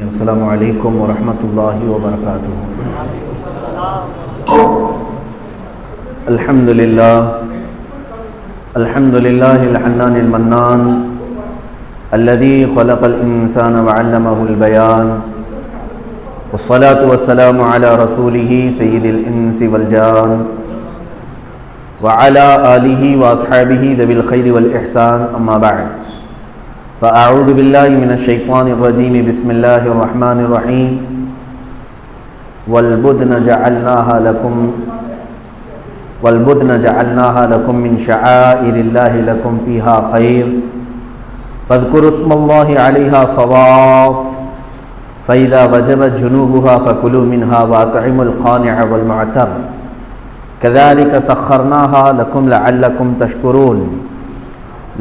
السلام علیکم ورحمۃ اللہ وبرکاتہ۔ الحمد للہ الحنان المنان الذي خلق الانسان وعلمه البیان، والصلاة والسلام على رسوله سید الانس والجان وعلى آلہ واصحابہ ذوی الخیر والاحسان، اما بعد فاعوذ باللہ من الشیطان الرجیم، بسم اللہ الرحمن الرحیم۔ والبدن جعلناها لكم من شعائر اللہ لكم فیہا خیر، فاذکروا اسم اللہ علیہا صواف، فإذا وجبت جنوبها فكلوا منها وأطعموا القانع والمعتر، كذلك سخرناها لكم لعلكم تشكرون،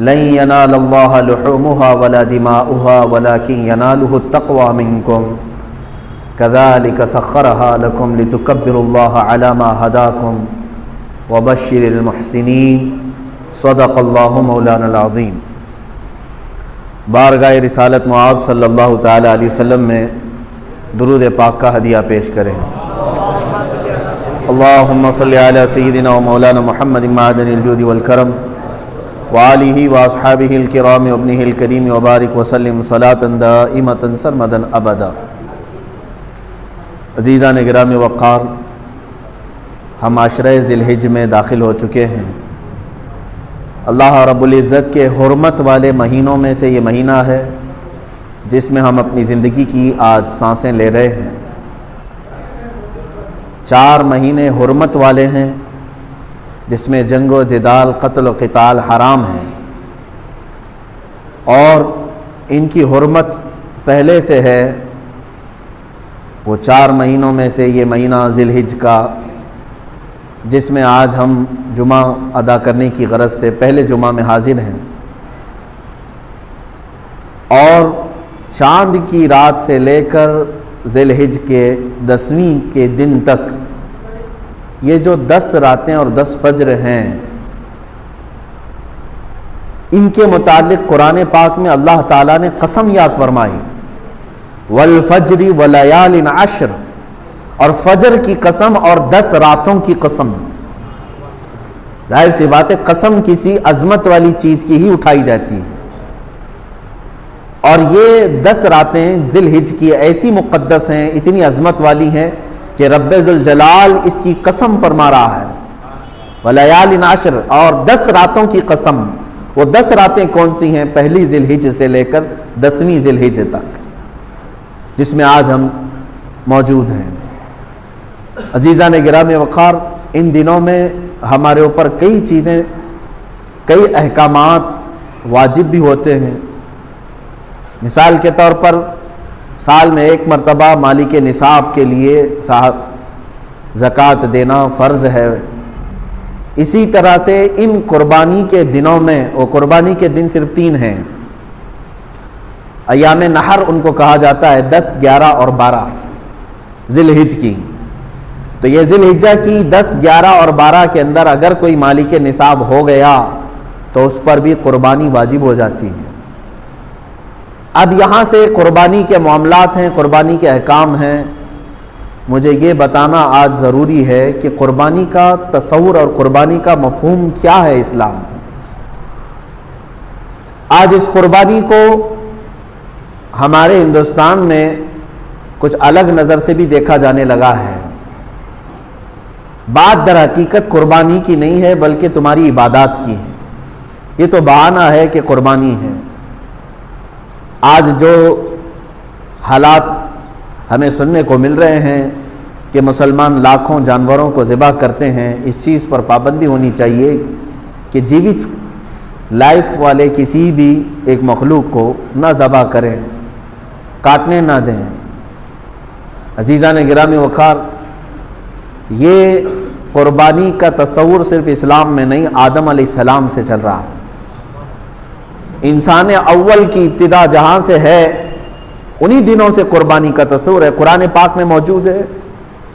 لن ينال الله لحومها ولا دماؤها ولكن يناله التقوى منكم، كذلك سخرها لكم لتكبروا الله على ما هداكم وبشر المحسنين، صدق الله مولانا العظیم۔ بارگاہ رسالت معاب صلی اللہ تعالی علیہ وسلم میں درود پاک کا ہدیہ پیش کریں۔ اللہم صلی علی سیدنا و مولانا محمد معدن الجود والکرم وآلہ واصحابہ الکرام وابنہ الکریم وبارک وسلم صلاۃ دائمۃ سرمدا ابدا۔ عزیزان گرامی وقار، ہم عشرہ ذی الحجہ میں داخل ہو چکے ہیں۔ اللہ رب العزت کے حرمت والے مہینوں میں سے یہ مہینہ ہے جس میں ہم اپنی زندگی کی آج سانسیں لے رہے ہیں۔ 4 مہینے حرمت والے ہیں جس میں جنگ و جدال، قتل و قتال حرام ہیں، اور ان کی حرمت پہلے سے ہے۔ وہ 4 مہینوں میں سے یہ مہینہ ذی الحجہ کا، جس میں آج ہم جمعہ ادا کرنے کی غرض سے پہلے جمعہ میں حاضر ہیں، اور چاند کی رات سے لے کر ذی الحجہ کے 10ویں کے دن تک یہ جو 10 راتیں اور 10 فجر ہیں، ان کے متعلق قرآن پاک میں اللہ تعالیٰ نے قسم یاد فرمائی، والفجر ولیال عشر، اور فجر کی قسم اور 10 راتوں کی قسم۔ ظاہر سی بات ہے، قسم کسی عظمت والی چیز کی ہی اٹھائی جاتی ہے، اور یہ 10 راتیں ذی الحجہ کی ایسی مقدس ہیں، اتنی عظمت والی ہیں کہ رب ذوالجلال اس کی قسم فرما رہا ہے، ولیال عشر، اور 10 راتوں کی قسم۔ وہ 10 راتیں کون سی ہیں؟ پہلی ذی الحجہ سے لے کر 10ویں ذی الحجہ تک، جس میں آج ہم موجود ہیں۔ عزیزان گرامی وقار، ان دنوں میں ہمارے اوپر کئی چیزیں، کئی احکامات واجب بھی ہوتے ہیں۔ مثال کے طور پر سال میں 1 مرتبہ مالک نصاب کے لیے زکوٰۃ دینا فرض ہے۔ اسی طرح سے ان قربانی کے دنوں میں، وہ قربانی کے دن صرف 3 ہیں، ایام نحر ان کو کہا جاتا ہے، 10، 11 اور 12 ذی الحجہ کی۔ تو یہ ذی الحجہ کی 10، 11 اور 12 کے اندر اگر کوئی مالک نصاب ہو گیا تو اس پر بھی قربانی واجب ہو جاتی ہے۔ اب یہاں سے قربانی کے معاملات ہیں، قربانی کے احکام ہیں۔ مجھے یہ بتانا آج ضروری ہے کہ قربانی کا تصور اور قربانی کا مفہوم کیا ہے اسلام میں۔ آج اس قربانی کو ہمارے ہندوستان میں کچھ الگ نظر سے بھی دیکھا جانے لگا ہے۔ بات در حقیقت قربانی کی نہیں ہے، بلکہ تمہاری عبادات کی ہے۔ یہ تو بہانہ ہے کہ قربانی ہے۔ آج جو حالات ہمیں سننے کو مل رہے ہیں کہ مسلمان لاکھوں جانوروں کو ذبح کرتے ہیں، اس چیز پر پابندی ہونی چاہیے کہ جیوت لائف والے کسی بھی ایک مخلوق کو نہ ذبح کریں، کاٹنے نہ دیں۔ عزیزان گرامی وقار، یہ قربانی کا تصور صرف اسلام میں نہیں، آدم علیہ السلام سے چل رہا ہے۔ انسان اول کی ابتدا جہاں سے ہے، انہی دنوں سے قربانی کا تصور ہے۔ قرآن پاک میں موجود ہے،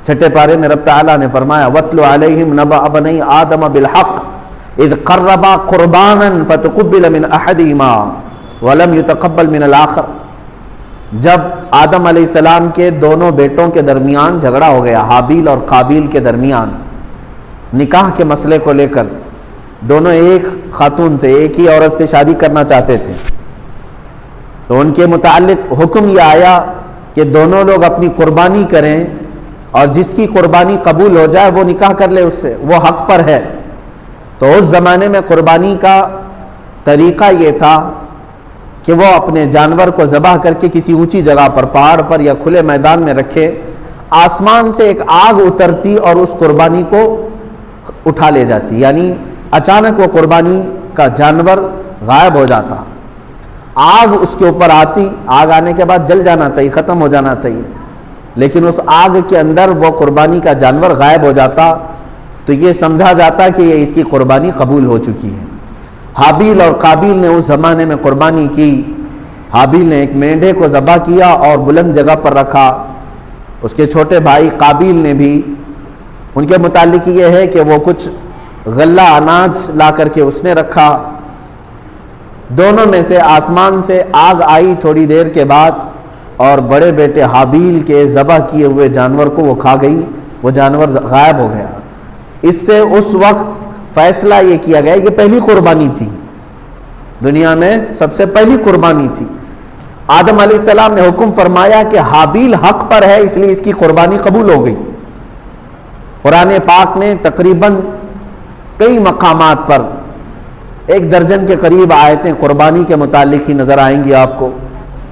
6 پارے میں رب تعالیٰ نے فرمایا، وَاتْلُ عَلَيْهِمْ نَبَأَ بَنِي آدَمَ بِالْحَقِّ اذ قربا قربانا فتقبل من احدهما ولم يتقبل من الاخر۔ جب آدم علیہ السلام کے دونوں بیٹوں کے درمیان جھگڑا ہو گیا، حابیل اور قابیل کے درمیان نکاح کے مسئلے کو لے کر، دونوں ایک خاتون سے، ایک ہی عورت سے شادی کرنا چاہتے تھے، تو ان کے متعلق حکم یہ آیا کہ دونوں لوگ اپنی قربانی کریں، اور جس کی قربانی قبول ہو جائے وہ نکاح کر لے اس سے، وہ حق پر ہے۔ تو اس زمانے میں قربانی کا طریقہ یہ تھا کہ وہ اپنے جانور کو ذبح کر کے کسی اونچی جگہ پر، پہاڑ پر یا کھلے میدان میں رکھے، آسمان سے ایک آگ اترتی اور اس قربانی کو اٹھا لے جاتی، یعنی اچانک وہ قربانی کا جانور غائب ہو جاتا، آگ اس کے اوپر آتی، آگ آنے کے بعد جل جانا چاہیے، ختم ہو جانا چاہیے، لیکن اس آگ کے اندر وہ قربانی کا جانور غائب ہو جاتا، تو یہ سمجھا جاتا کہ یہ اس کی قربانی قبول ہو چکی ہے۔ حابیل اور قابیل نے اس زمانے میں قربانی کی، حابیل نے ایک مینڈھے کو ذبح کیا اور بلند جگہ پر رکھا، اس کے چھوٹے بھائی قابیل نے بھی، ان کے متعلق یہ ہے کہ وہ کچھ غلہ اناج لا کر کے اس نے رکھا، دونوں میں سے آسمان سے آگ آئی تھوڑی دیر کے بعد، اور بڑے بیٹے حابیل کے ذبح کیے ہوئے جانور کو وہ کھا گئی، وہ جانور غائب ہو گیا۔ اس سے اس وقت فیصلہ یہ کیا گیا، یہ پہلی قربانی تھی دنیا میں، سب سے پہلی قربانی تھی۔ آدم علیہ السلام نے حکم فرمایا کہ حابیل حق پر ہے، اس لیے اس کی قربانی قبول ہو گئی۔ قرآن پاک میں تقریباً کئی مقامات پر 1 درجن کے قریب آیتیں قربانی کے متعلق ہی نظر آئیں گی آپ کو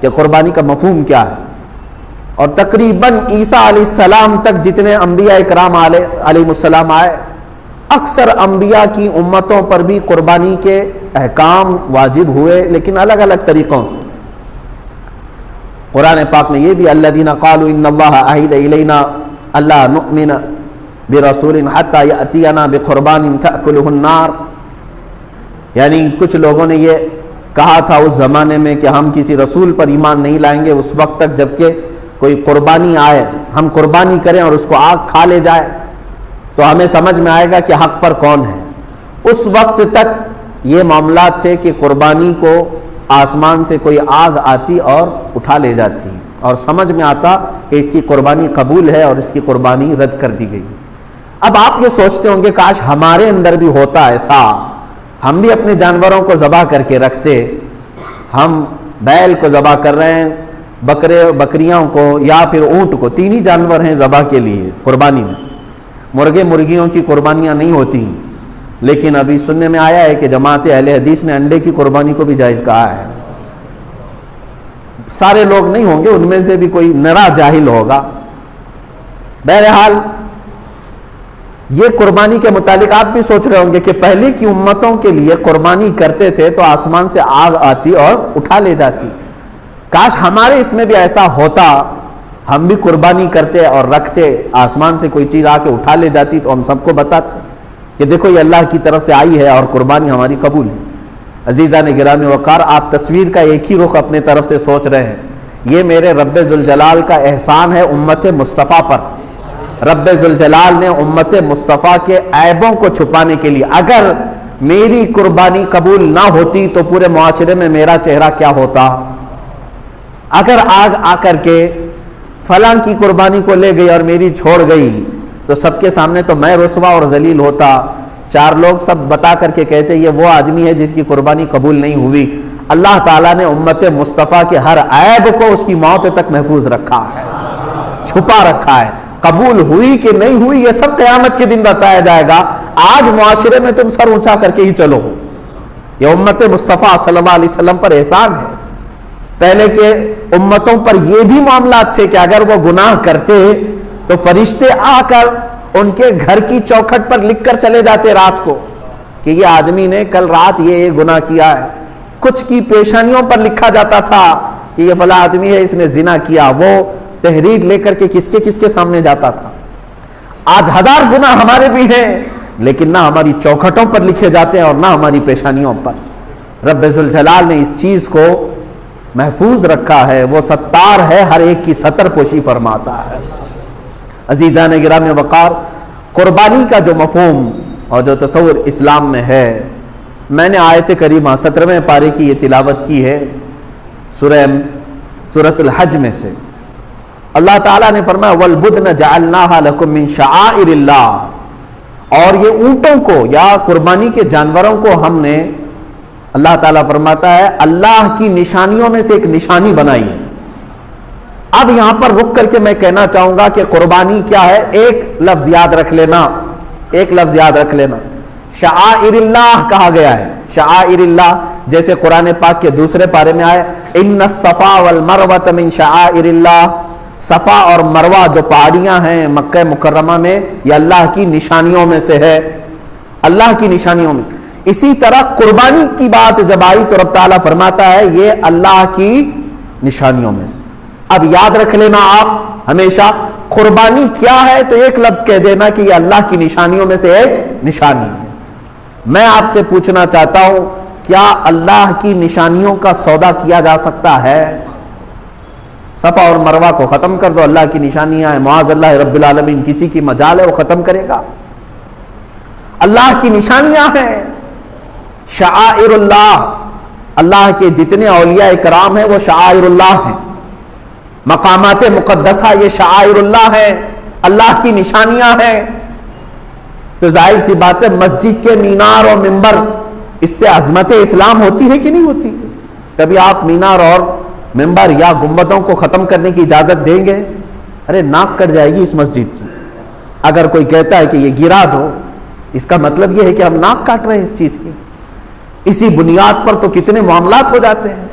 کہ قربانی کا مفہوم کیا ہے، اور تقریباً عیسیٰ علیہ السلام تک جتنے انبیاء اکرام علیہ السلام آئے، اکثر انبیاء کی امتوں پر بھی قربانی کے احکام واجب ہوئے، لیکن الگ الگ طریقوں سے۔ قرآن پاک میں یہ بھی الذین قالوا ان اللہ عہد الینا الا نؤمن برسول حتی یأتینا بقربان تأکلہ النار، یعنی کچھ لوگوں نے یہ کہا تھا اس زمانے میں کہ ہم کسی رسول پر ایمان نہیں لائیں گے اس وقت تک جب کہ کوئی قربانی آئے، ہم قربانی کریں اور اس کو آگ کھا لے جائے تو ہمیں سمجھ میں آئے گا کہ حق پر کون ہے۔ اس وقت تک یہ معاملات تھے کہ قربانی کو آسمان سے کوئی آگ آتی اور اٹھا لے جاتی، اور سمجھ میں آتا کہ اس کی قربانی قبول ہے اور اس کی قربانی رد کر دی گئی۔ اب آپ یہ سوچتے ہوں گے کاش ہمارے اندر بھی ہوتا ایسا، ہم بھی اپنے جانوروں کو ذبح کر کے رکھتے، ہم بیل کو ذبح کر رہے ہیں، بکریوں کو یا پھر اونٹ کو، 3 ہی جانور ہیں ذبح کے لیے قربانی میں، مرغے مرغیوں کی قربانیاں نہیں ہوتی، لیکن ابھی سننے میں آیا ہے کہ جماعت اہل حدیث نے انڈے کی قربانی کو بھی جائز کہا ہے۔ سارے لوگ نہیں ہوں گے، ان میں سے بھی کوئی نرا جاہل ہوگا۔ بہرحال یہ قربانی کے متعلق آپ بھی سوچ رہے ہوں گے کہ پہلے کی امتوں کے لیے قربانی کرتے تھے تو آسمان سے آگ آتی اور اٹھا لے جاتی، کاش ہمارے اس میں بھی ایسا ہوتا، ہم بھی قربانی کرتے اور رکھتے، آسمان سے کوئی چیز آ کے اٹھا لے جاتی تو ہم سب کو بتاتے کہ دیکھو یہ اللہ کی طرف سے آئی ہے اور قربانی ہماری قبول ہے۔ عزیزان گرامی وقار، آپ تصویر کا ایک ہی رخ اپنے طرف سے سوچ رہے ہیں، یہ میرے رب ذوالجلال کا احسان ہے امت مصطفیٰ پر۔ رب ذوالجلال نے امت مصطفیٰ کے عیبوں کو چھپانے کے لیے، اگر میری قربانی قبول نہ ہوتی تو پورے معاشرے میں میرا چہرہ کیا ہوتا، اگر آگ آ کر کے فلاں کی قربانی کو لے گئی اور میری چھوڑ گئی تو سب کے سامنے تو میں رسوا اور ذلیل ہوتا، 4 لوگ سب بتا کر کے کہتے یہ وہ آدمی ہے جس کی قربانی قبول نہیں ہوئی۔ اللہ تعالیٰ نے امت مصطفیٰ کے ہر عیب کو اس کی موت تک محفوظ رکھا ہے، چھپا رکھا ہے۔ قبول ہوئی کہ نہیں ہوئی یہ سب قیامت کے دن بتایا جائے گا، آج معاشرے میں تم سر اونچا کر کے ہی چلو، یہ امت مصطفیٰ صلی اللہ علیہ وسلم پر احسان ہے۔ پہلے کے امتوں پر یہ بھی معاملات تھے کہ اگر وہ گناہ کرتے تو فرشتے آ کر ان کے گھر کی چوکھٹ پر لکھ کر چلے جاتے رات کو کہ یہ آدمی نے کل رات یہ گناہ کیا ہے، کچھ کی پیشانیوں پر لکھا جاتا تھا کہ یہ فلاں آدمی ہے اس نے زنا کیا، وہ تحریر لے کر کے کس کے سامنے جاتا تھا۔ آج 1000 گناہ ہمارے بھی ہیں لیکن نہ ہماری چوکھٹوں پر لکھے جاتے ہیں اور نہ ہماری پیشانیوں پر۔ رب ذوالجلال نے اس چیز کو محفوظ رکھا ہے، وہ ستار ہے، ہر ایک کی ستر پوشی فرماتا ہے۔ عزیزان گرامی وقار، قربانی کا جو مفہوم اور جو تصور اسلام میں ہے، میں نے آیت کریمہ 17ویں پارے کی یہ تلاوت کی ہے، سورہ سورۃ الحج میں سے اللہ تعالیٰ نے فرمایا وَالْبُدْنَ جَعَلْنَاهَا لَكُم مِّن شَعَائِرِ اللَّهِ، اور یہ اونٹوں کو یا قربانی کے جانوروں کو ہم نے، اللہ تعالیٰ فرماتا ہے، اللہ کی نشانیوں میں سے ایک نشانی بنائی ہے۔ اب یہاں پر رک کر کے میں کہنا چاہوں گا کہ قربانی کیا ہے، ایک لفظ یاد رکھ لینا، ایک لفظ یاد رکھ لینا، شعائر اللہ کہا گیا ہے۔ شعائر اللہ جیسے قرآن پاک کے دوسرے پارے میں آئے ان الصفا والمروہ من شعائر اللہ، صفا اور مروہ جو پہاڑیاں ہیں مکہ مکرمہ میں، یہ اللہ کی نشانیوں میں سے ہے، اللہ کی نشانیوں میں۔ اسی طرح قربانی کی بات جب آئی تو رب تعالیٰ فرماتا ہے یہ اللہ کی نشانیوں میں سے۔ اب یاد رکھ لینا آپ ہمیشہ قربانی کیا ہے تو ایک لفظ کہہ دینا کہ یہ اللہ کی نشانیوں میں سے ایک نشانی ہے۔ میں آپ سے پوچھنا چاہتا ہوں کیا اللہ کی نشانیوں کا سودا کیا جا سکتا ہے؟ صفا اور مروہ کو ختم کر دو، اللہ کی نشانیاں ہیں، معاذ اللہ رب العالمین کسی کی مجال ہے وہ ختم کرے گا؟ اللہ کی نشانیاں ہیں، شعائر اللہ، اللہ کے جتنے اولیاء کرام ہیں وہ شعائر اللہ ہیں، مقامات مقدسہ یہ شعائر اللہ ہیں، اللہ کی نشانیاں ہیں۔ تو ظاہر سی بات ہے مسجد کے مینار اور منبر اس سے عظمت اسلام ہوتی ہے کہ نہیں ہوتی؟ کبھی آپ مینار اور منبر یا گنبدوں کو ختم کرنے کی اجازت دیں گے؟ ارے ناک کٹ جائے گی اس مسجد کی۔ اگر کوئی کہتا ہے کہ یہ گرا دو، اس کا مطلب یہ ہے کہ ہم ناک کاٹ رہے ہیں اس چیز کی۔ اسی بنیاد پر تو کتنے معاملات ہو جاتے ہیں۔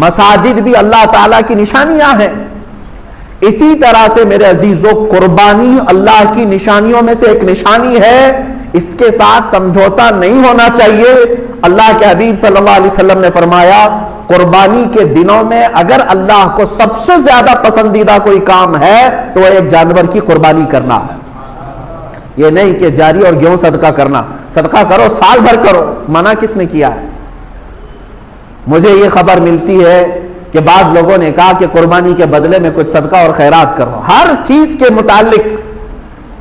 مساجد بھی اللہ تعالیٰ کی نشانیاں ہیں۔ اسی طرح سے میرے عزیزو قربانی اللہ کی نشانیوں میں سے ایک نشانی ہے، اس کے ساتھ سمجھوتا نہیں ہونا چاہیے۔ اللہ کے حبیب صلی اللہ علیہ وسلم نے فرمایا قربانی کے دنوں میں اگر اللہ کو سب سے زیادہ پسندیدہ کوئی کام ہے تو وہ ایک جانور کی قربانی کرنا ہے۔ یہ نہیں کہ جاری اور گیہوں صدقہ کرنا، صدقہ کرو سال بھر کرو، منع کس نے کیا ہے؟ مجھے یہ خبر ملتی ہے کہ بعض لوگوں نے کہا کہ قربانی کے بدلے میں کچھ صدقہ اور خیرات کرو۔ ہر چیز کے متعلق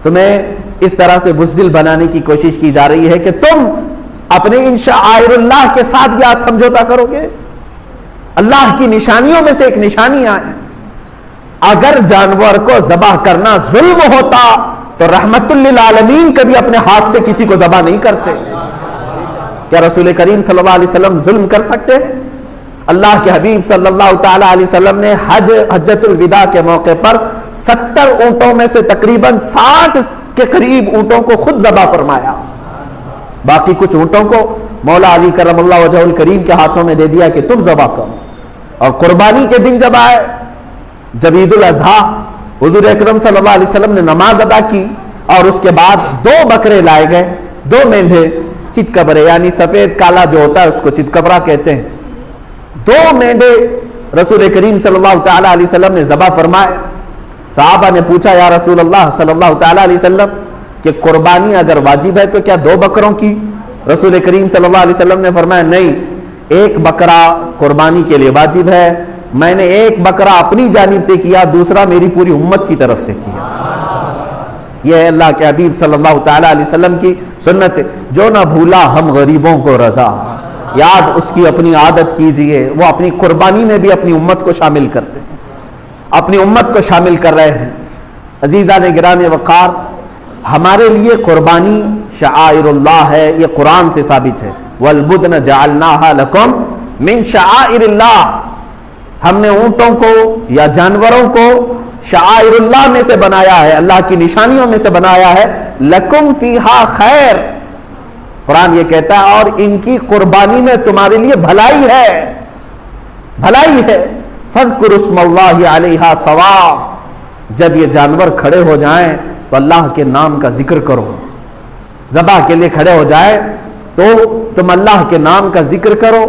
تمہیں اس طرح سے بزدل بنانے کی کوشش کی جا رہی ہے کہ تم اپنے ان شعائر اللہ کے ساتھ بھی آج سمجھوتا کرو گے۔ اللہ کی نشانیوں میں سے ایک نشانی ہے۔ اگر جانور کو ذبح کرنا ظلم ہوتا تو رحمت للعالمین کبھی اپنے ہاتھ سے کسی کو ذبح نہیں کرتے۔ کیا رسول کریم صلی اللہ علیہ وسلم ظلم کر سکتے؟ اللہ کے حبیب صلی اللہ تعالی علیہ وسلم نے حجۃ الوداع کے موقع پر 70 اونٹوں میں سے تقریباً 60 کے قریب اونٹوں کو خود ذبح فرمایا، باقی کچھ اونٹوں کو مولا علی کرم اللہ وجہہ الکریم کے ہاتھوں میں دے دیا کہ تم ذبح کرو۔ اور قربانی کے دن جب آئے، جب عید الاضحیٰ، حضور اکرم صلی اللہ علیہ وسلم نے نماز ادا کی اور اس کے بعد 2 بکرے لائے گئے، 2 مینڈھے، چتکبرے یعنی سفید کالا جو ہوتا ہے اس کو چتکبرا کہتے ہیں، 2 مینڈھے رسول کریم صلی اللہ تعالی علیہ وسلم نے ذبح فرمائے۔ صحابہ نے پوچھا یا رسول اللہ صلی اللہ تعالی علیہ وسلم کہ قربانی اگر واجب ہے تو کیا 2 بکروں کی؟ رسول کریم صلی اللہ علیہ وسلم نے فرمایا نہیں، 1 بکرا قربانی کے لیے واجب ہے، میں نے 1 بکرا اپنی جانب سے کیا، دوسرا میری پوری امت کی طرف سے کیا۔ یہ ہے اللہ کے حبیب صلی اللہ تعالی علیہ وسلم کی سنت ہے۔ جو نہ بھولا ہم غریبوں کو رضا، یاد اس کی اپنی عادت کیجئے، وہ اپنی قربانی میں بھی اپنی امت کو شامل کرتے ہیں، اپنی امت کو شامل کر رہے ہیں۔ عزیزان گرامی وقار، ہمارے لیے قربانی شعائر اللہ ہے، یہ قرآن سے ثابت ہے۔ وَالْبُدْنَ جَعَلْنَاهَا لَكُمْ مِنْ شَعَائِرِ اللَّهِ، ہم نے اونٹوں کو یا جانوروں کو شعائر اللہ میں سے بنایا ہے، اللہ کی نشانیوں میں سے بنایا ہے۔ لَكُمْ فِيهَا خیر، قرآن یہ کہتا ہے اور ان کی قربانی میں تمہارے لیے بھلائی ہے، بھلائی ہے۔ فَاذْكُرُوا اسْمَ اللَّهِ عَلَيْهَا صَوَافَ، جب یہ جانور کھڑے ہو جائیں تو اللہ کے نام کا ذکر کرو، ذبح کے لیے کھڑے ہو جائے تو تم اللہ کے نام کا ذکر کرو۔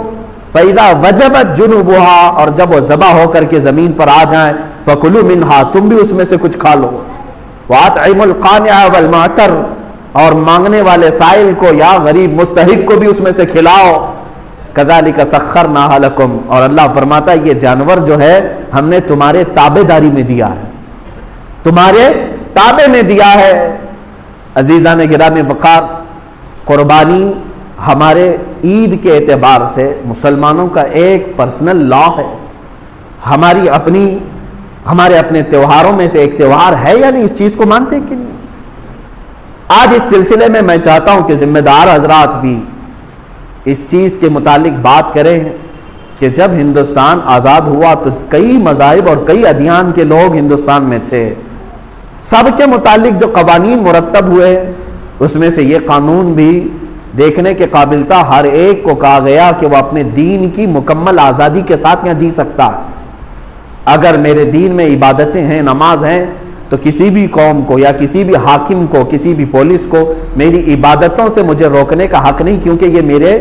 فَإِذَا وَجَبَتْ جُنُوبُهَا، اور جب وہ ذبح ہو کر کے زمین پر آ جائیں، فَكُلُوا مِنْهَا، تم بھی اس میں سے کچھ کھا لو۔ وَأَطْعِمُوا الْقَانِعَ وَالْمُعْتَرَّ، اور مانگنے والے سائل کو یا غریب مستحق کو بھی اس میں سے کھلاؤ۔ كَذَلِكَ سَخَّرْنَاهَا لَكُمْ، اور اللہ فرماتا ہے یہ جانور جو ہے ہم نے تمہارے تابع داری میں دیا ہے، تمہارے تابع میں دیا ہے۔ عزیزان گرامی وقار، قربانی ہمارے عید کے اعتبار سے مسلمانوں کا ایک پرسنل لا ہے۔ ہمارے اپنے تہواروں میں سے ایک تہوار ہے یا نہیں؟ اس چیز کو مانتے کہ نہیں؟ آج اس سلسلے میں میں چاہتا ہوں کہ ذمہ دار حضرات بھی اس چیز کے متعلق بات کریں کہ جب ہندوستان آزاد ہوا تو کئی مذاہب اور کئی ادیان کے لوگ ہندوستان میں تھے. سب کے متعلق جو قوانین مرتب ہوئے اس میں سے یہ قانون بھی دیکھنے کے قابل تھا. ہر ایک کو کہا گیا کہ وہ اپنے دین کی مکمل آزادی کے ساتھ یہاں جی سکتا ہے. اگر میرے دین میں عبادتیں ہیں، نماز ہیں، تو کسی بھی قوم کو یا کسی بھی حاکم کو، کسی بھی پولیس کو میری عبادتوں سے مجھے روکنے کا حق نہیں، کیونکہ یہ میرے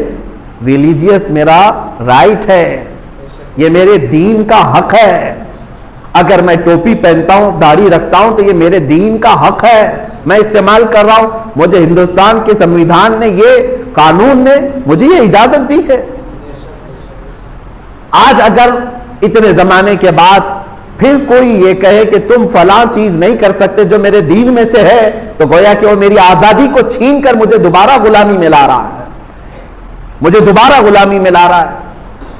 ریلیجیس میرا رائٹ ہے، یہ میرے دین کا حق ہے. اگر میں ٹوپی پہنتا ہوں، داڑھی رکھتا ہوں، تو یہ میرے دین کا حق ہے، میں استعمال کر رہا ہوں. مجھے ہندوستان کے سنویدھان نے، یہ قانون نے مجھے یہ اجازت دی ہے. آج اگر اتنے زمانے کے بعد پھر کوئی یہ کہے کہ تم فلاں چیز نہیں کر سکتے جو میرے دین میں سے ہے، تو گویا کہ وہ میری آزادی کو چھین کر مجھے دوبارہ غلامی میں لا رہا ہے، مجھے دوبارہ غلامی میں لا رہا ہے.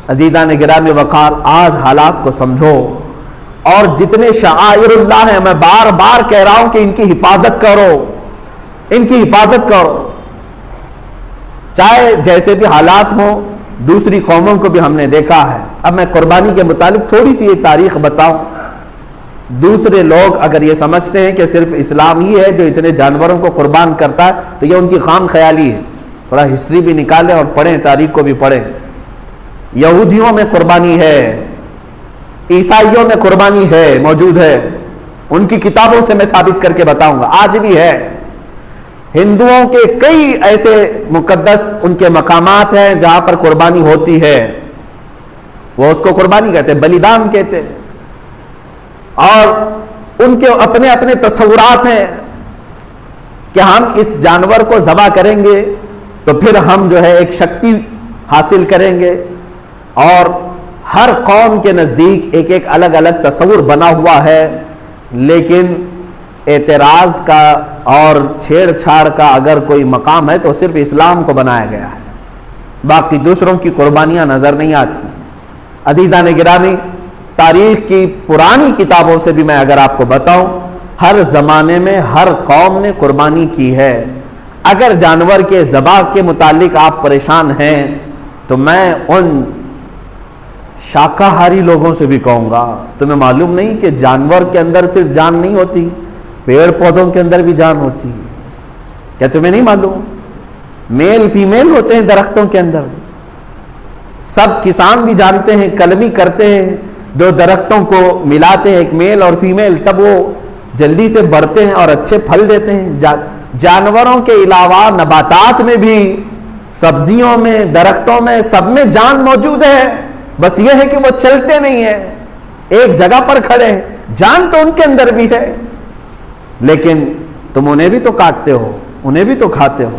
عزیزان گرامی وقار، آج حالات کو سمجھو، اور جتنے شعائر اللہ ہیں میں بار بار کہہ رہا ہوں کہ ان کی حفاظت کرو، ان کی حفاظت کرو. چاہے جیسے بھی حالات ہوں، دوسری قوموں کو بھی ہم نے دیکھا ہے. اب میں قربانی کے متعلق تھوڑی سی یہ تاریخ بتاؤں. دوسرے لوگ اگر یہ سمجھتے ہیں کہ صرف اسلام ہی ہے جو اتنے جانوروں کو قربان کرتا ہے، تو یہ ان کی خام خیالی ہے. تھوڑا ہسٹری بھی نکالیں اور پڑھیں، تاریخ کو بھی پڑھیں. یہودیوں میں قربانی ہے، عیسائیوں میں قربانی ہے، موجود ہے. ان کی کتابوں سے میں ثابت کر کے بتاؤں گا، آج بھی ہے. ہندوؤں کے کئی ایسے مقدس ان کے مقامات ہیں جہاں پر قربانی ہوتی ہے. وہ اس کو قربانی کہتے ہیں، بلیدان کہتے ہیں. اور ان کے اپنے اپنے تصورات ہیں کہ ہم اس جانور کو ذبح کریں گے تو پھر ہم جو ہے ایک شکتی حاصل کریں گے. اور ہر قوم کے نزدیک ایک ایک الگ الگ تصور بنا ہوا ہے. لیکن اعتراض کا اور چھیڑ چھاڑ کا اگر کوئی مقام ہے تو صرف اسلام کو بنایا گیا ہے، باقی دوسروں کی قربانیاں نظر نہیں آتی. عزیزان گرامی، تاریخ کی پرانی کتابوں سے بھی میں اگر آپ کو بتاؤں، ہر زمانے میں ہر قوم نے قربانی کی ہے. اگر جانور کے ذبح کے متعلق آپ پریشان ہیں تو میں ان شاکاہاری لوگوں سے بھی کہوں گا، تمہیں معلوم نہیں کہ جانور کے اندر صرف جان نہیں ہوتی، پیڑ پودوں کے اندر بھی جان ہوتی ہے. کیا تمہیں نہیں معلوم؟ میل فیمیل ہوتے ہیں درختوں کے اندر. سب کسان بھی جانتے ہیں، کلمی کرتے ہیں، دو درختوں کو ملاتے ہیں، ایک میل اور فیمیل، تب وہ جلدی سے بڑھتے ہیں اور اچھے پھل دیتے ہیں. جانوروں کے علاوہ نباتات میں بھی، سبزیوں میں، درختوں میں، سب میں جان موجود ہے. بس یہ ہے کہ وہ چلتے نہیں ہیں، ایک جگہ پر کھڑے ہیں. جان تو ان کے اندر بھی ہے، لیکن تم انہیں بھی تو کاٹتے ہو، انہیں بھی تو کھاتے ہو.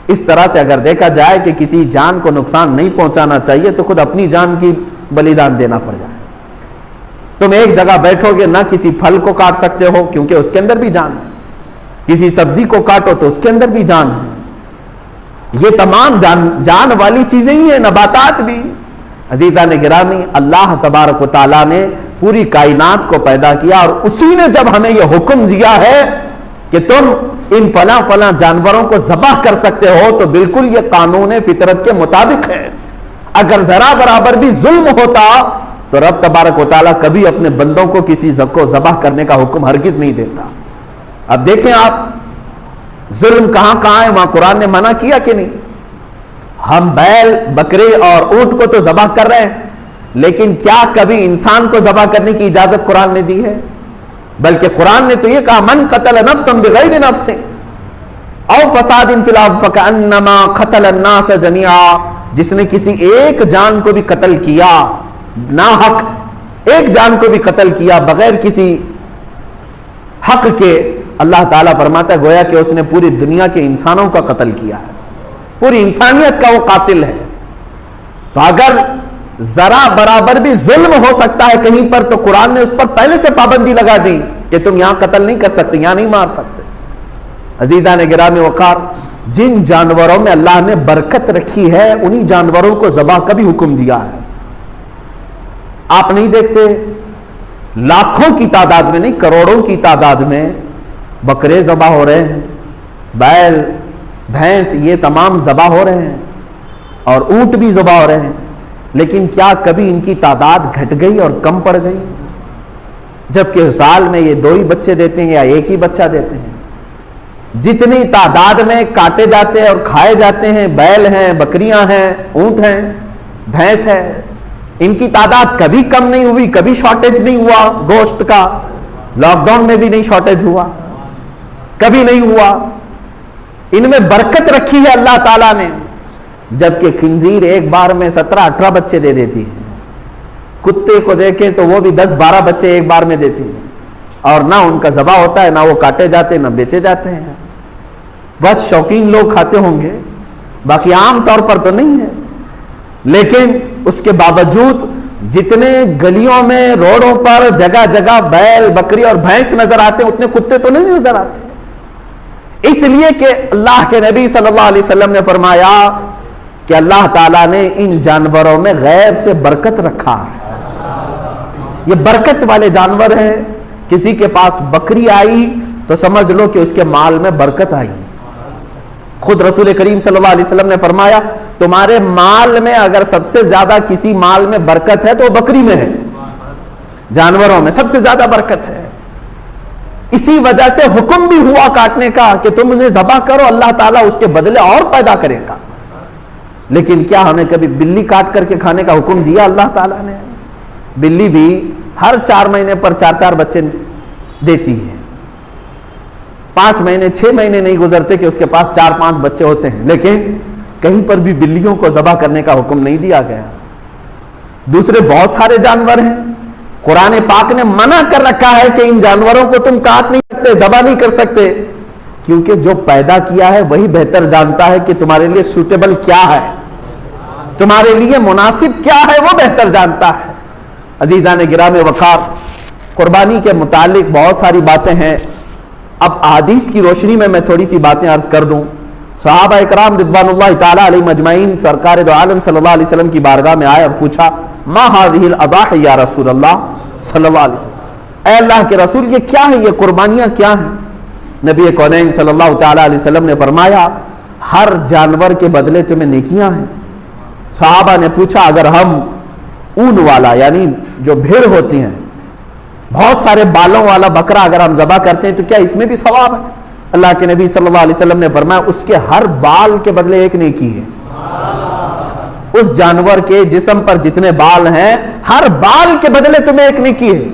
اس طرح سے اگر دیکھا جائے کہ کسی جان کو نقصان نہیں پہنچانا چاہیے تو خود اپنی جان کی بلیدان دینا پڑ جائے. تم ایک جگہ بیٹھو گے، نہ کسی پھل کو کاٹ سکتے ہو کیونکہ اس کے اندر بھی جان ہے، کسی سبزی کو کاٹو تو اس کے اندر بھی جان ہے. یہ تمام جان والی چیزیں ہی ہیں، نباتات بھی. عزیزان گرامی، اللہ تبارک و تعالیٰ نے پوری کائنات کو پیدا کیا، اور اسی نے جب ہمیں یہ حکم دیا ہے کہ تم ان فلاں فلاں جانوروں کو ذبح کر سکتے ہو، تو بالکل یہ قانون فطرت کے مطابق ہے. اگر ذرا برابر بھی ظلم ہوتا تو رب تبارک و تعالیٰ کبھی اپنے بندوں کو کسی کو ذبح کرنے کا حکم ہرگز نہیں دیتا. اب دیکھیں آپ، ظلم کہاں کہاں ہے، وہاں قرآن نے منع کیا کہ نہیں. ہم بیل، بکرے اور اونٹ کو تو ذبح کر رہے ہیں، لیکن کیا کبھی انسان کو ذبح کرنے کی اجازت قرآن نے دی ہے؟ بلکہ قرآن نے تو یہ کہا، من قتل نفسا بغیر نفس او فساد فی الارض فکأنما قتل الناس جميعا. جس نے کسی ایک جان کو بھی قتل کیا ناحق، ایک جان کو بھی قتل کیا بغیر کسی حق کے، اللہ تعالیٰ فرماتا ہے گویا کہ اس نے پوری دنیا کے انسانوں کا قتل کیا ہے، پوری انسانیت کا وہ قاتل ہے. تو اگر ذرا برابر بھی ظلم ہو سکتا ہے کہیں پر، تو قرآن نے اس پر پہلے سے پابندی لگا دی کہ تم یہاں قتل نہیں کر سکتے، یہاں نہیں مار سکتے. عزیزان گرامی وقار، جن جانوروں میں اللہ نے برکت رکھی ہے انہی جانوروں کو ذبح کا بھی حکم دیا ہے. آپ نہیں دیکھتے لاکھوں کی تعداد میں نہیں کروڑوں کی تعداد میں بکرے ذبح ہو رہے ہیں، بیل بھینس یہ تمام ذبح ہو رہے ہیں، اور اونٹ بھی ذبح ہو رہے ہیں، لیکن کیا کبھی ان کی تعداد گھٹ گئی اور کم پڑ گئی؟ جبکہ سال میں یہ 2 ہی بچے دیتے ہیں یا 1 ہی بچہ دیتے ہیں۔ جتنی تعداد میں کاٹے جاتے ہیں اور کھائے جاتے ہیں، بیل ہیں، بکریاں ہیں، اونٹ ہیں، بھینس ہے، ان کی تعداد کبھی کم نہیں ہوئی، کبھی شارٹیج نہیں ہوا گوشت کا، لاک ڈاؤن میں بھی نہیں شارٹیج ہوا، کبھی نہیں ہوا۔ ان میں برکت رکھی ہے اللہ تعالیٰ نے، جبکہ خنزیر ایک بار میں 17-18 بچے دے دیتی ہے، کتے کو دیکھیں تو وہ بھی 10-12 بچے ایک بار میں دیتی ہے، اور نہ ان کا ذبح ہوتا ہے، نہ وہ کاٹے جاتے ہیں، نہ بیچے جاتے ہیں۔ بس شوقین لوگ کھاتے ہوں گے، باقی عام طور پر تو نہیں ہے۔ لیکن اس کے باوجود جتنے گلیوں میں روڈوں پر جگہ جگہ بیل بکری اور بھینس نظر آتے ہیں، اتنے کتے تو نہیں نظر آتے، اس لیے کہ اللہ کے نبی صلی اللہ علیہ وسلم نے فرمایا کہ اللہ تعالیٰ نے ان جانوروں میں غیب سے برکت رکھا ہے، یہ برکت والے جانور ہیں۔ کسی کے پاس بکری آئی تو سمجھ لو کہ اس کے مال میں برکت آئی۔ خود رسول کریم صلی اللہ علیہ وسلم نے فرمایا تمہارے مال میں اگر سب سے زیادہ کسی مال میں برکت ہے تو وہ بکری میں ہے، جانوروں میں سب سے زیادہ برکت ہے۔ اسی وجہ سے حکم بھی ہوا کاٹنے کا کہ تم انہیں ذبح کرو، اللہ تعالیٰ اس کے بدلے اور پیدا کرے گا۔ لیکن کیا ہمیں کبھی بلی کاٹ کر کے کھانے کا حکم دیا اللہ تعالیٰ نے؟ بلی بھی ہر 4 مہینے پر 4 بچے دیتی ہے، 5 مہینے 6 مہینے نہیں گزرتے کہ اس کے پاس 4-5 بچے ہوتے ہیں، لیکن کہیں پر بھی بلیوں کو ذبح کرنے کا حکم نہیں دیا گیا۔ دوسرے بہت سارے جانور ہیں، قرآن پاک نے منع کر رکھا ہے کہ ان جانوروں کو تم کاٹ نہیں سکتے، ذبح نہیں کر سکتے، کیونکہ جو پیدا کیا ہے وہی بہتر جانتا ہے کہ تمہارے لیے سوٹیبل کیا ہے، تمہارے لیے مناسب کیا ہے، وہ بہتر جانتا ہے۔ عزیزان گرام وقار، قربانی کے متعلق بہت ساری باتیں ہیں، اب احادیث کی روشنی میں تھوڑی سی باتیں عرض کر دوں۔ صحابہ اکرام رضوان اللہ تعالی علیہم اجمعین سرکار دو عالم صلی اللہ علیہ وسلم کی بارگاہ میں آئے اور پوچھا ما هذه الاضاحی یا رسول اللہ صلی اللہ علیہ وسلم، اے اللہ کے رسول یہ کیا ہے، یہ قربانیاں کیا ہیں؟ نبی کونین صلی اللہ تعالی علیہ وسلم نے فرمایا ہر جانور کے بدلے تمہیں نیکیاں ہیں۔ صحابہ نے پوچھا اگر ہم اون والا یعنی جو بھیڑ ہوتی ہیں بہت سارے بالوں والا بکرا اگر ہم ذبح کرتے ہیں تو کیا اس میں بھی ثواب ہے؟ اللہ کے نبی صلی اللہ علیہ وسلم نے فرمایا اس کے ہر بال کے بدلے ایک نیکی ہے۔ اس جانور کے جسم پر جتنے بال ہیں ہر بال کے بدلے تمہیں ایک نیکی ہے۔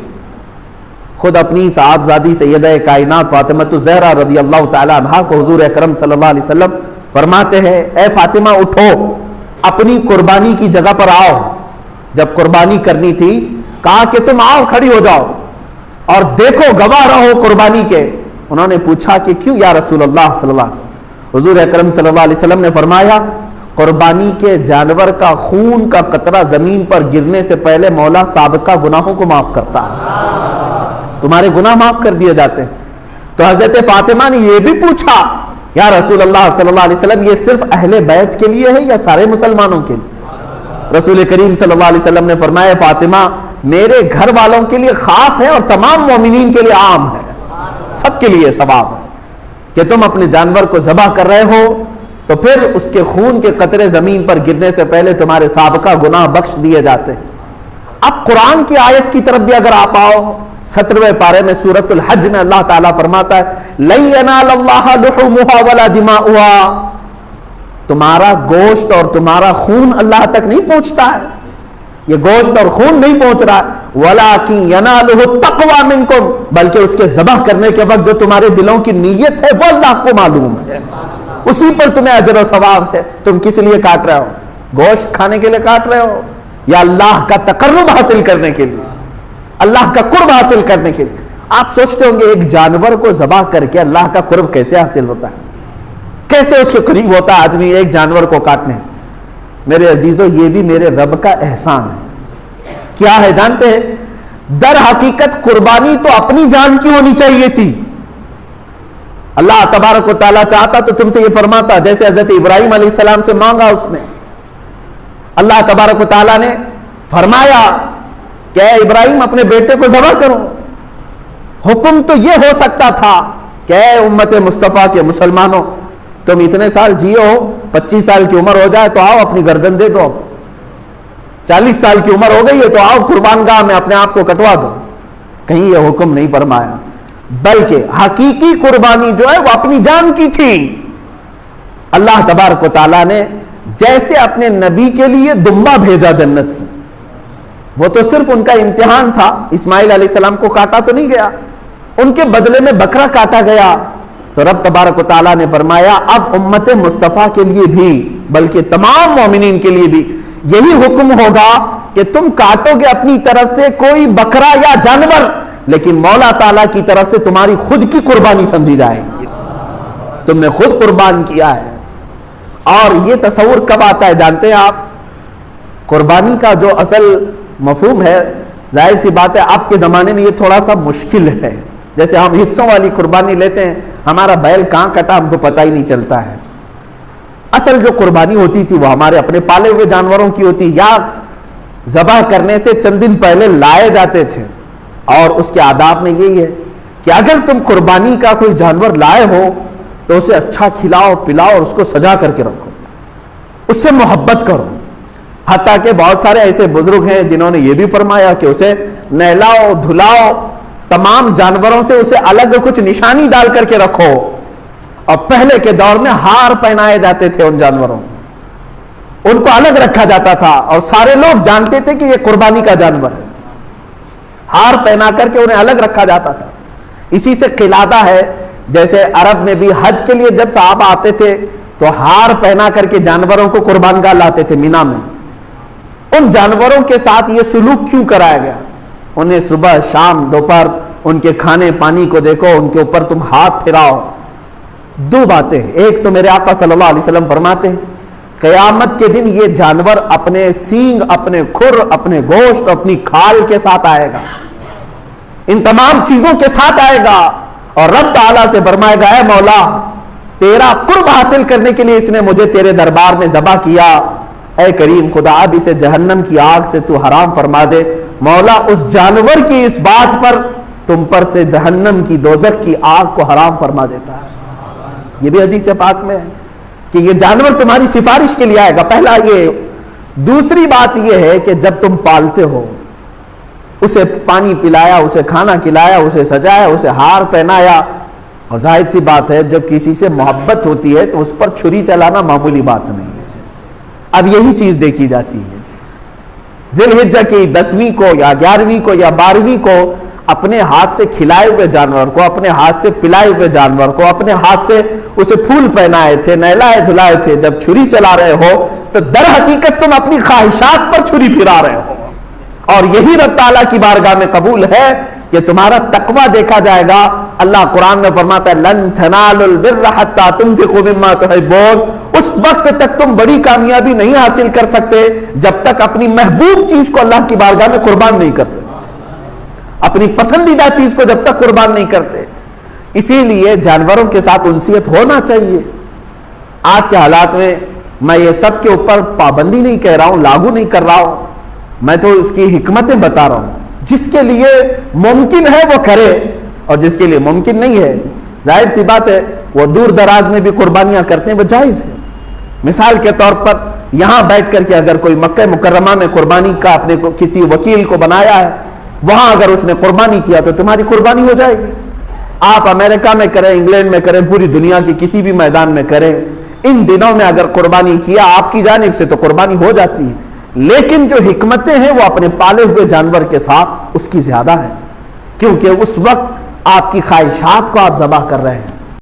خود اپنی صاحبزادی سیدہ کائنات فاطمہ الزہرا رضی اللہ تعالی عنہا کو حضور اکرم صلی اللہ علیہ وسلم فرماتے ہیں اے فاطمہ اٹھو، اپنی قربانی کی جگہ پر آؤ۔ جب قربانی کرنی تھی کہا کہ تم آؤ، کھڑی ہو جاؤ اور دیکھو، گواہ رہو قربانی کے۔ انہوں نے پوچھا کہ کیوں یا رسول اللہ صلی اللہ علیہ وسلم؟ حضور اکرم صلی اللہ علیہ وسلم نے فرمایا قربانی کے جانور کا خون کا قطرہ زمین پر گرنے سے پہلے مولا سابقہ گناہوں کو معاف کرتا ہے، تمہارے گناہ معاف کر دیے جاتے ہیں۔ تو حضرت فاطمہ نے یہ بھی پوچھا یا رسول اللہ صلی اللہ علیہ وسلم یہ صرف اہل بیت کے لیے ہے یا سارے مسلمانوں کے لیے؟ رسول کریم صلی اللہ علیہ وسلم نے فرمایا فاطمہ میرے گھر والوں کے لیے خاص ہے اور تمام مومنین کے لیے عام ہے، سب کے لیے ثواب ہے کہ تم اپنے جانور کو ذبح کر رہے ہو تو پھر اس کے خون کے قطرے زمین پر گرنے سے پہلے تمہارے سابقہ گناہ بخش دیے جاتے ہیں۔ اب قرآن کی آیت کی طرف بھی اگر آپ آؤ 17ویں پارے میں سورۃ الحج میں اللہ تعالیٰ فرماتا ہے لَن يَنَالَ اللَّهَ لُحُومُهَا وَلَا دِمَاؤُهَا، تمہارا گوشت اور تمہارا خون اللہ تک نہیں پہنچتا ہے، یہ گوشت اور خون نہیں پہنچ رہا ہے، وَلَٰكِن يَنَالُهُ التَّقْوَىٰ مِنْكُمْ، بلکہ اس کے ذبح کرنے کے وقت جو تمہارے دلوں کی نیت ہے وہ اللہ کو معلوم ہے، اسی پر تمہیں اجر و ثواب ہے۔ تم کس لیے کاٹ رہے ہو؟ گوشت کھانے کے لیے کاٹ رہے ہو یا اللہ کا تقرب حاصل کرنے کے لیے، اللہ کا قرب حاصل کرنے کے لیے؟ آپ سوچتے ہوں گے ایک جانور کو ذبح کر کے اللہ کا قرب کیسے حاصل ہوتا ہے، کیسے اس کے قریب ہوتا ہے آدمی ایک جانور کو کاٹنے؟ میرے عزیزو یہ بھی میرے رب کا احسان ہے۔ کیا ہے جانتے ہیں؟ در حقیقت قربانی تو اپنی جان کی ہونی چاہیے تھی، اللہ تبارک و تعالیٰ چاہتا تو تم سے یہ فرماتا جیسے حضرت ابراہیم علیہ السلام سے مانگا اس نے، اللہ تبارک و تعالیٰ نے فرمایا کہ اے ابراہیم اپنے بیٹے کو ذبح کرو. حکم تو یہ ہو سکتا تھا کہ اے امت مصطفیٰ کے مسلمانوں، تم اتنے سال جیو، 25 سال کی عمر ہو جائے تو آؤ اپنی گردن دے دو، 40 سال کی عمر ہو گئی ہے تو آؤ قربان گاہ میں اپنے آپ کو کٹوا دو. کہیں یہ حکم نہیں فرمایا، بلکہ حقیقی قربانی جو ہے وہ اپنی جان کی تھی. اللہ تبارک و تعالیٰ نے جیسے اپنے نبی کے لیے دمبا بھیجا جنت سے، وہ تو صرف ان کا امتحان تھا، اسماعیل علیہ السلام کو کاٹا تو نہیں گیا، ان کے بدلے میں بکرا کاٹا گیا. تو رب تبارک و تعالیٰ نے فرمایا اب امت مصطفیٰ کے لیے بھی، بلکہ تمام مومنین کے لیے بھی یہی حکم ہوگا کہ تم کاٹو گے اپنی طرف سے کوئی بکرا یا جانور، لیکن مولا تعالیٰ کی طرف سے تمہاری خود کی قربانی سمجھی جائے گی، تم نے خود قربان کیا ہے. اور یہ تصور کب آتا ہے جانتے ہیں آپ؟ قربانی کا جو اصل مفہوم ہے، ظاہر سی بات ہے اب کے زمانے میں یہ تھوڑا سا مشکل ہے. جیسے ہم حصوں والی قربانی لیتے ہیں، ہمارا بیل کہاں کٹا ہم کو پتہ ہی نہیں چلتا ہے. اصل جو قربانی ہوتی تھی وہ ہمارے اپنے پالے ہوئے جانوروں کی ہوتی، یا ذبح کرنے سے چند دن پہلے لائے جاتے تھے. اور اس کے آداب میں یہی ہے کہ اگر تم قربانی کا کوئی جانور لائے ہو تو اسے اچھا کھلاؤ پلاؤ اور اس کو سجا کر کے رکھو، اس سے محبت کرو. حتیٰ کہ بہت سارے ایسے بزرگ ہیں جنہوں نے یہ بھی فرمایا کہ اسے نہلاؤ دھلاؤ، تمام جانوروں سے اسے الگ کچھ نشانی ڈال کر کے رکھو. اور پہلے کے دور میں ہار پہنائے جاتے تھے ان جانوروں، ان کو الگ رکھا جاتا تھا اور سارے لوگ جانتے تھے کہ یہ قربانی کا جانور ہے. ہار پہنا کر کے انہیں الگ رکھا جاتا تھا. اسی سے قلادہ ہے، جیسے عرب میں بھی حج کے لیے جب صحابہ آتے تھے تو ہار پہنا کر کے جانوروں کو قربان گاہ لاتے تھے مینا میں. ان جانوروں کے ساتھ یہ سلوک کیوں کرایا گیا؟ انہیں صبح شام دوپہر ان کے کھانے پانی کو دیکھو، ان کے اوپر تم ہاتھ پھراؤ. دو باتیں، ایک تو میرے آقا صلی اللہ علیہ وسلم فرماتے ہیں قیامت کے دن یہ جانور اپنے سینگ، اپنے کھر، اپنے گوشت، اپنی کھال کے ساتھ آئے گا، ان تمام چیزوں کے ساتھ آئے گا. اور رب تعالیٰ سے فرمائے گا اے مولا تیرا قرب حاصل کرنے کے لیے اس نے مجھے تیرے دربار میں ذبح کیا، اے کریم خدا اب اسے جہنم کی آگ سے تو حرام فرما دے. مولا اس جانور کی اس بات پر تم پر سے جہنم کی دوزخ کی آگ کو حرام فرما دیتا ہے. یہ بھی حدیث پاک میں ہے کہ یہ جانور تمہاری سفارش کے لیے آئے گا. پہلا یہ. دوسری بات یہ ہے کہ جب تم پالتے ہو، اسے پانی پلایا، اسے کھانا کھلایا، اسے سجایا، اسے ہار پہنایا، اور ظاہر سی بات ہے جب کسی سے محبت ہوتی ہے تو اس پر چھری چلانا معمولی بات نہیں ہے. اب یہی چیز دیکھی جاتی ہے. ذی الحجہ کی 10ویں کو یا 11ویں کو یا 12ویں کو اپنے ہاتھ سے کھلائے ہوئے جانور کو، اپنے ہاتھ سے پلائے ہوئے جانور کو، اپنے ہاتھ سے اسے پھول پہنائے تھے، نہلائے دھلائے تھے. جب چھری چلا رہے ہو تو در حقیقت تم اپنی خواہشات پر چھری پھرا رہے ہو. اور یہی رب تعالیٰ کی بارگاہ میں قبول ہے کہ تمہارا تقوی دیکھا جائے گا. اللہ قرآن میں فرماتا ہے لن تنالوا البر حتى تنفقوا مما تحبون. اس وقت تک تم بڑی کامیابی نہیں حاصل کر سکتے جب تک اپنی محبوب چیز کو اللہ کی بارگاہ میں قربان نہیں کرتے، اپنی پسندیدہ چیز کو جب تک قربان نہیں کرتے. اسی لیے جانوروں کے ساتھ انسیت ہونا چاہیے. آج کے حالات میں میں یہ سب کے اوپر پابندی نہیں کہہ رہا ہوں، لاگو نہیں کر رہا ہوں، میں تو اس کی حکمتیں بتا رہا ہوں. جس کے لیے ممکن ہے وہ کرے، اور جس کے لیے ممکن نہیں ہے ظاہر سی بات ہے وہ دور دراز میں بھی قربانیاں کرتے ہیں، وہ جائز ہے. مثال کے طور پر یہاں بیٹھ کر کے اگر کوئی مکہ مکرمہ میں قربانی کا اپنے کو کسی وکیل کو بنایا ہے، وہاں اگر اس نے قربانی کیا تو تمہاری قربانی ہو جائے گی. آپ امریکہ میں کریں، انگلینڈ میں کریں، پوری دنیا کی کسی بھی میدان میں کریں، ان دنوں میں اگر قربانی کیا آپ کی جانب سے تو قربانی ہو جاتی ہے. لیکن جو حکمتیں ہیں وہ اپنے پالے ہوئے جانور کے ساتھ اس کی زیادہ ہے، کیونکہ اس وقت آپ کی خواہشات کو آپ ذبح کر رہے ہیں.